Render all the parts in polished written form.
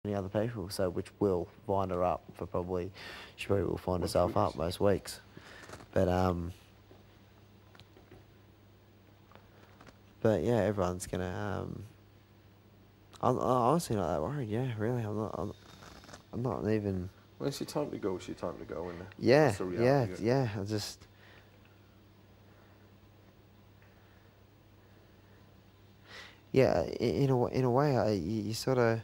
any other people, so which will wind her up for probably, she probably will find herself up most weeks. But yeah, everyone's gonna. I'm honestly not that worried. Yeah, really, I'm not even. When it's your time to go, it's your time to go, isn't it? Yeah, That's the reality. yeah. I just. Yeah, in a way, you sort of.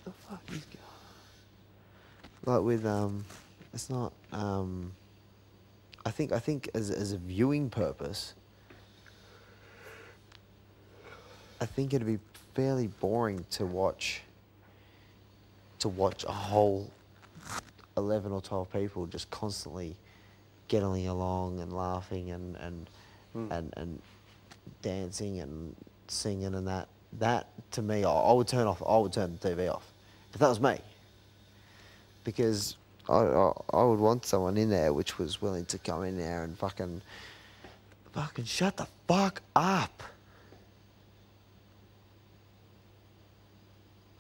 What the fuck is going? Like with it's not I think as a viewing purpose, I think it'd be fairly boring to watch a whole 11 or 12 people just constantly getting along and laughing and dancing and singing and that to me, I would turn the TV off if that was me, because I would want someone in there which was willing to come in there and fucking shut the fuck up.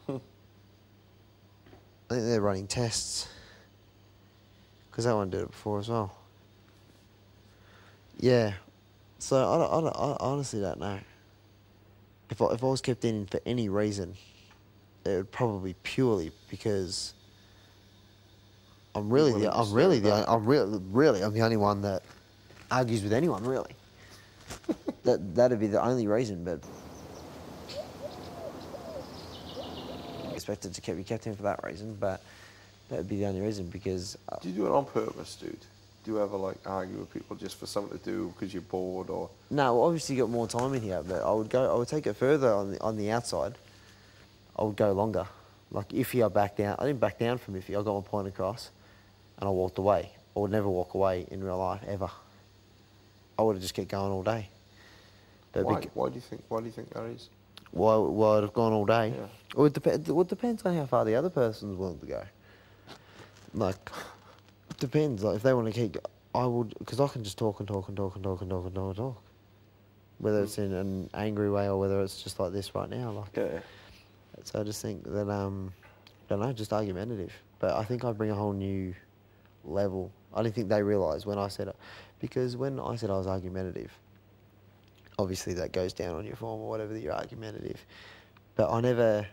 I think they're running tests, because that one did it before as well. Yeah, so I honestly don't know. If I was kept in for any reason, it would probably be purely because I'm the only one that argues with anyone, really. That'd be the only reason, but expected to be kept in for that reason, but that'd be the only reason because. Do you do it on purpose, dude? Do you ever like argue with people just for something to do because you're bored or? No, well, obviously you got more time in here, but I would take it further on the outside. I would go longer. Like Iffy, I backed down. I didn't back down from Iffy. I got my point across, and I walked away. I would never walk away in real life ever. I would have just kept going all day. But why do you think that is? Why I'd have gone all day? Yeah. Well, it depends on how far the other person's willing to go. Like, it depends. Like, if they want to keep, I would, because I can just talk and talk and talk and talk and talk and talk and talk. Whether it's in an angry way or whether it's just like this right now. Like, yeah. So I just think that, I don't know, just argumentative. But I think I'd bring a whole new level. I didn't think they realised when I said it. Because when I said I was argumentative, obviously that goes down on your form or whatever that you're argumentative. But I never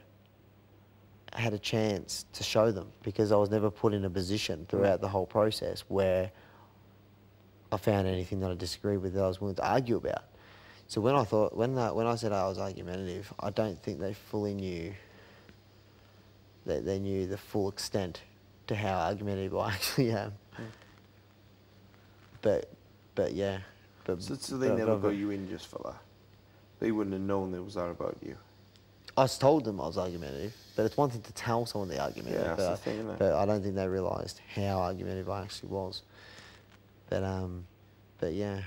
had a chance to show them because I was never put in a position throughout the whole process where I found anything that I disagreed with that I was willing to argue about. So when I said I was argumentative, I don't think they fully knew that they knew the full extent to how argumentative I actually am. But yeah. So they never got you in just for that? They wouldn't have known there was that about you? I told them I was argumentative, but it's one thing to tell someone they're argumentative. Yeah, that's the thing, isn't it? But I don't think they realised how argumentative I actually was. But yeah.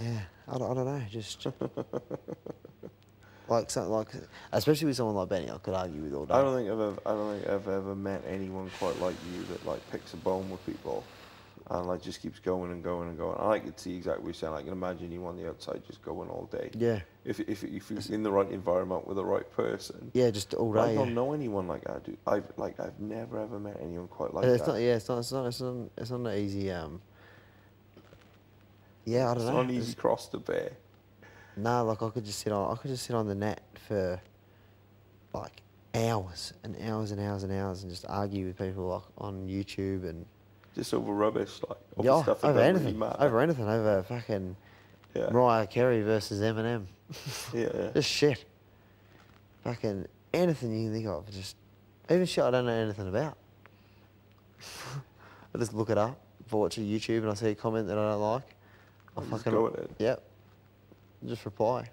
Yeah, I don't know, just like especially with someone like Benny, I could argue with all day. I don't think I've ever met anyone quite like you that like picks a bone with people and like just keeps going and going and going. I can see exactly what you're saying. I can imagine you on the outside just going all day. Yeah. If you're in the right environment with the right person. Yeah, just all day. I don't know anyone like that, dude. I've never ever met anyone quite like it's that. Not. Yeah, it's not an easy. Yeah, I don't know. It's not an easy cross to bear. Nah, like I could just sit on the net for like hours and hours and hours and hours and just argue with people like on YouTube and just over rubbish, like over stuff that over doesn't anything, really matter. over fucking Mariah Carey versus Eminem. Yeah. Just shit. Fucking anything you can think of, just even shit I don't know anything about. I just look it up, watch a YouTube, and I see a comment that I don't like. I'll fucking go with it. Yep. Just reply.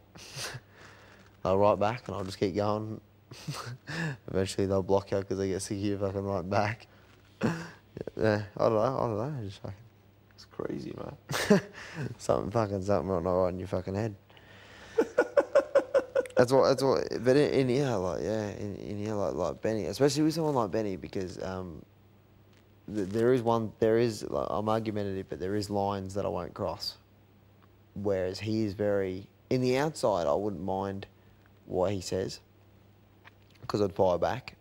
I'll write back and I'll just keep going. Eventually they'll block you because they get sick of you fucking writing back. Yeah, I don't know. Just fucking. It's crazy, man. something not right in your fucking head. That's what. But in here, like in here, like Benny, especially with someone like Benny, because there is like, I'm argumentative, but there is lines that I won't cross. Whereas he is very in the outside, I wouldn't mind what he says because I'd fire back.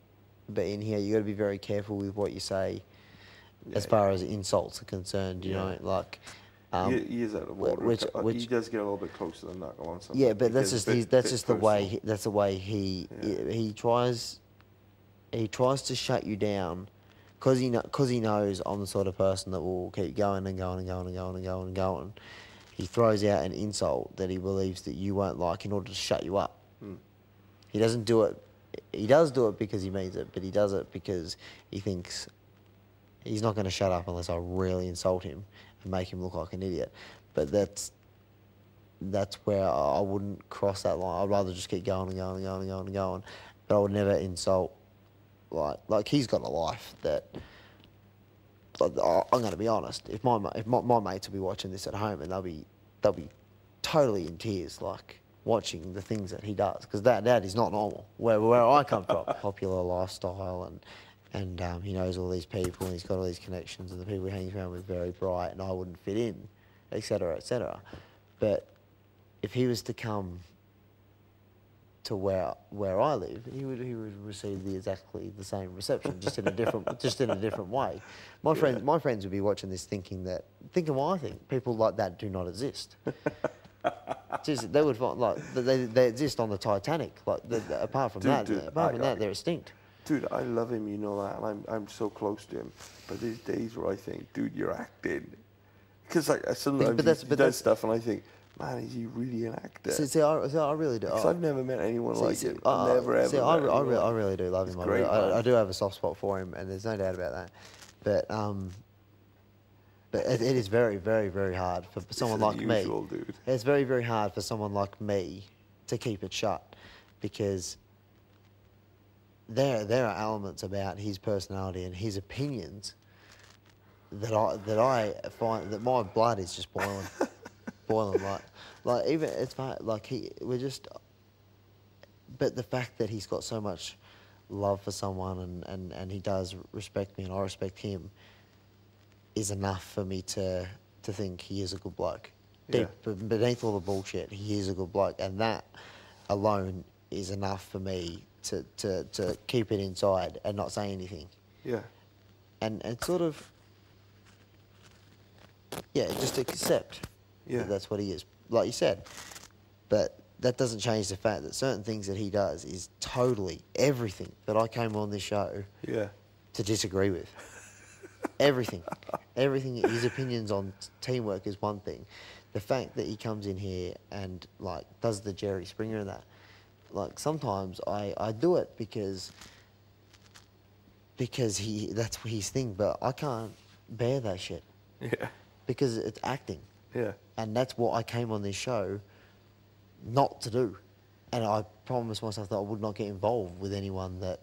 But in here, you got to be very careful with what you say as far as insults are concerned. You know, like. He is out of order. He does get a little bit closer than that on something. Yeah, but that's just the way. That's the way he tries. He tries to shut you down, because he knows I'm the sort of person that will keep going and going and going and going and going and going. He throws out an insult that he believes that you won't like in order to shut you up. He doesn't do it. He does do it because he means it, but he does it because he thinks he's not going to shut up unless I really insult him and make him look like an idiot. But that's where I wouldn't cross that line. I'd rather just keep going and going and going and going and going. But I would never insult, like he's got a life that, I'm going to be honest, if my mates will be watching this at home and they'll be totally in tears, like, watching the things that he does, because that is not normal, where I come from. Popular lifestyle, and he knows all these people, and he's got all these connections, and the people he hangs around with are very bright, and I wouldn't fit in, etc., etc. But if he was to come to where I live, he would receive exactly the same reception, just in a different way. My friends would be watching this thinking what I think. People like that do not exist. They would find, like, they exist on the Titanic. Like, apart from that, they're extinct. Dude, I love him, you know that, and I'm so close to him. But there's days where I think, dude, you're acting. Because sometimes he does stuff, and I think, man, is he really an actor? See, I really do. Because I've never met anyone like him. Never ever. See, I really do love him. Great, I do have a soft spot for him, and there's no doubt about that. But it is very, very, very hard for someone like me. Dude. It's very, very hard for someone like me to keep it shut, because there are elements about his personality and his opinions that I find that my blood is just boiling like even it's like we're just. But the fact that he's got so much love for someone and he does respect me and I respect him is enough for me to think he is a good bloke. Yeah. Beneath all the bullshit, he is a good bloke, and that alone is enough for me to keep it inside and not say anything. Yeah. And sort of, just accept that that's what he is, like you said. But that doesn't change the fact that certain things that he does is totally everything that I came on this show to disagree with. Everything. His opinions on teamwork is one thing. The fact that he comes in here and, like, does the Jerry Springer and that, like, sometimes I do it because that's his thing, but I can't bear that shit. Yeah. Because it's acting. Yeah. And that's what I came on this show not to do. And I promised myself that I would not get involved with anyone that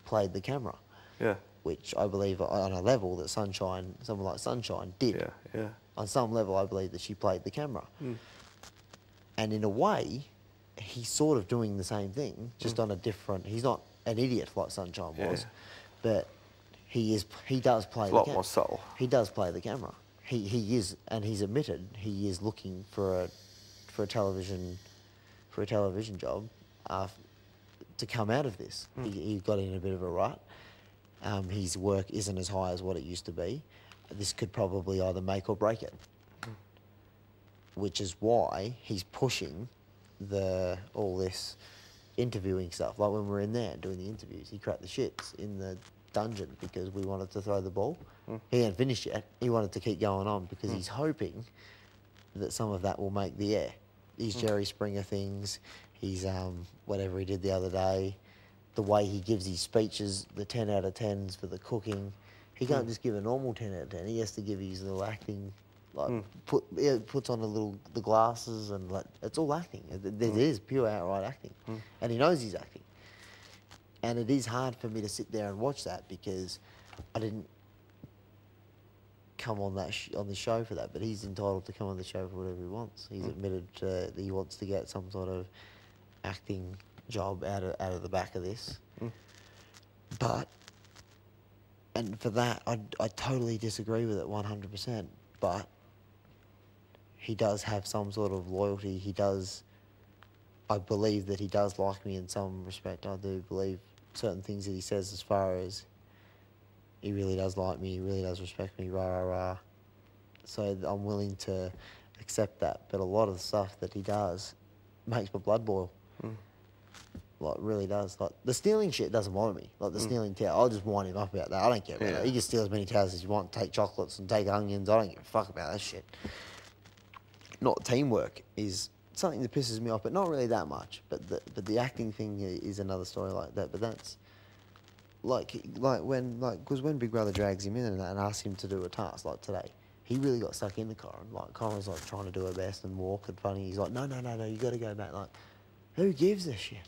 played the camera. Yeah. Which I believe on a level that someone like Sunshine did. Yeah, yeah. On some level, I believe that she played the camera. And in a way, he's sort of doing the same thing, just on a different. He's not an idiot like Sunshine was, but he does play the camera. A lot more subtle. He does play the camera. He is, and he's admitted he is looking for a television job to come out of this. He got in a bit of a rut. His work isn't as high as what it used to be. This could probably either make or break it, which is why he's pushing all this interviewing stuff. Like when we're in there doing the interviews, he cracked the shits in the dungeon because we wanted to throw the ball. He hadn't finished yet. He wanted to keep going on because he's hoping that some of that will make the air. These Jerry Springer things, he's whatever he did the other day, the way he gives his speeches, the 10 out of 10s for the cooking. He can't just give a normal 10 out of 10. He has to give his little acting, like puts on the glasses and like it's all acting. It is pure outright acting, and he knows he's acting. And it is hard for me to sit there and watch that because I didn't come on on the show for that. But he's entitled to come on the show for whatever he wants. He's admitted that he wants to get some sort of acting job out of the back of this. And for that, I totally disagree with it 100%. But he does have some sort of loyalty. He does I believe that he does like me in some respect. I do believe certain things that he says as far as he really does like me, he really does respect me, rah, rah, rah. So I'm willing to accept that. But a lot of the stuff that he does makes my blood boil. Like, really does. Like, the stealing shit doesn't bother me. Like, the stealing towel, I'll just wind him up about that. I don't care about that. You can steal as many towels as you want, take chocolates and take onions. I don't give a fuck about that shit. Not teamwork is something that pisses me off, but not really that much. But the acting thing is another story like that. But that's because when Big Brother drags him in and asks him to do a task like today, he really got stuck in the car and like Connor's like trying to do her best and walk and funny. He's like, no, you got to go back. Like, who gives a shit?